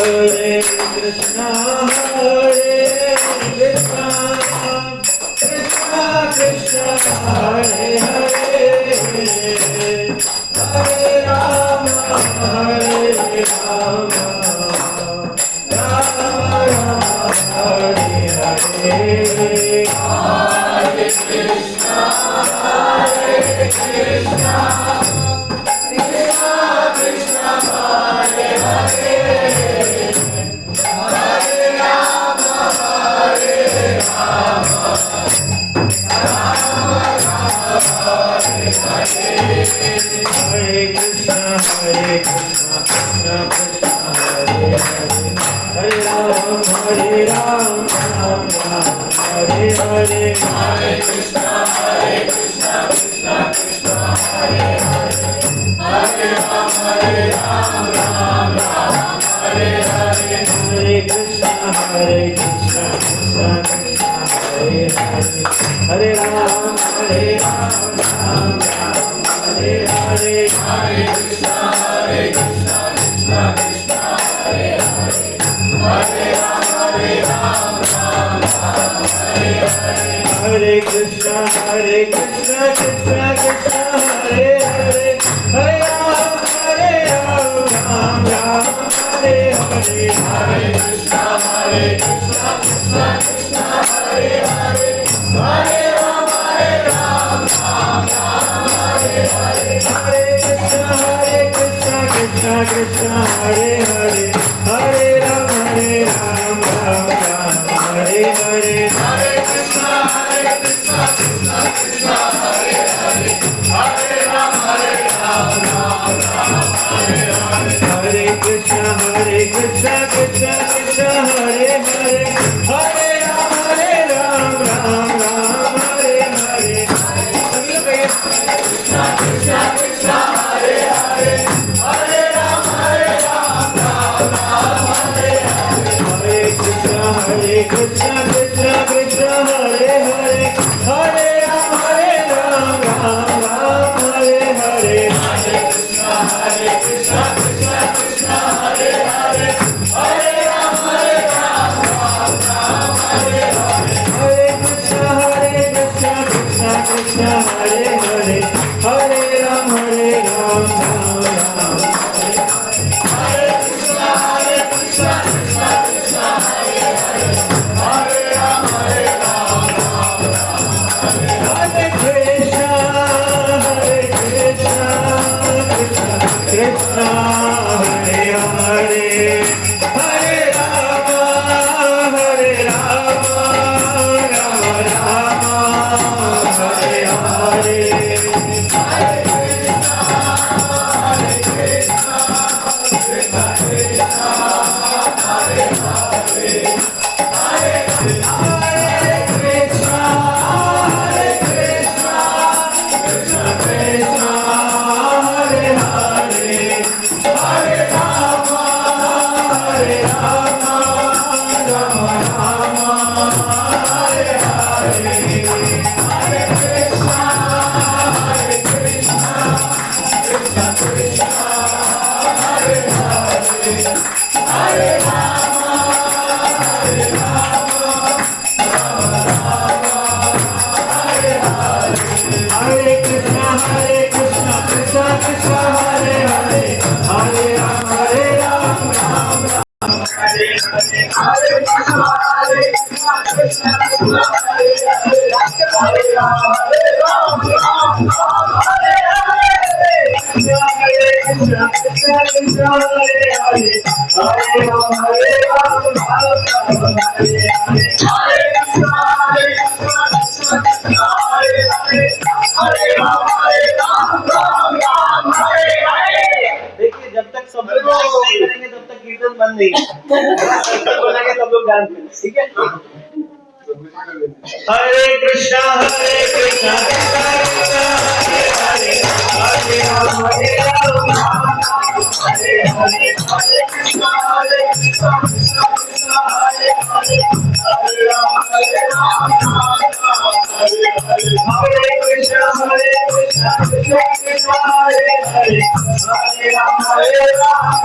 Krishna Krishna Krishna Hare Hare Hare Rama Hare Rama Rama Rama Hare Hare Hare Krishna Krishna Krishna Hare Hare Hare Rama Hare Rama Rama Rama Hare Hare Hare Krishna Krishna Krishna Hare Hare Hare Rama Ram Hare Hare Hare Krishna Krishna Krishna Hare Hare Hare Rama Ram Hare Hare Hare Krishna Krishna Krishna Hare Hare Hare Rama Ram Hare Hare Hare Krishna Krishna Krishna Hare Hare Hare Rama Ram Hare Hare Hare Krishna Krishna Krishna Hare Hare Hare Rama Ram Hare Hare Hare Krishna Krishna Krishna Hare Hare Hare Rama Ram Hare Hare Hare Krishna Krishna Krishna Hare Hare Hare Rama Ram Hare Hare Hare Krishna Krishna Krishna Hare Hare Hare Rama Ram Hare Hare Hare Krishna Krishna Krishna Hare Hare Hare Rama Ram Hare Hare सभी लोग कहिए Krishna Krishna Krishna Hare Hare Hare Rama Hare Hare Hare Krishna Krishna Krishna Hare Hare Hare Rama Ram Hare Hare Hare Krishna Krishna Krishna Hare Hare Hare Rama Ram Hare Hare Hare Krishna Krishna Krishna Hare Hare Hare Rama Ram Hare Hare Krishna Krishna Krishna Hare Hare Hare Rama Ram Hare Krishna Krishna Krishna Hare Hare Hare Rama Rama Rama Hare Hare Hare Krishna Krishna Krishna Hare Hare Hare Krishna Krishna Krishna Krishna Hare Hare Hare Rama Rama Rama Hare Hare Hare Krishna Krishna Krishna Hare Hare Hare Rama Hare Krishna Krishna Krishna Hare Hare Hare Rama Ram Hare Hare Hare Krishna Krishna Krishna Hare Hare Hare Rama Ram Hare Hare Krishna Krishna Krishna Hare Hare Hare Rama Ram Hare Hare Hare Krishna Krishna Hare Hare Hare Rama Ram Hare Hare। देखिए जब तक सब लोग dance नहीं करेंगे तब तक कीर्तन बंद नहीं बोलेंगे सब लोग डांस करें ठीक है। हरे कृष्णा कृष्णा कृष्णा हरे हरे हरे राम हरे राम हरे हरे हरे कृष्णा कृष्णा कृष्णा हरे हरे हरे राम हरे राम हरे हरे हरे कृष्णा कृष्णा कृष्णा हरे हरे हरे राम हरे राम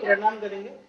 प्रणाम करेंगे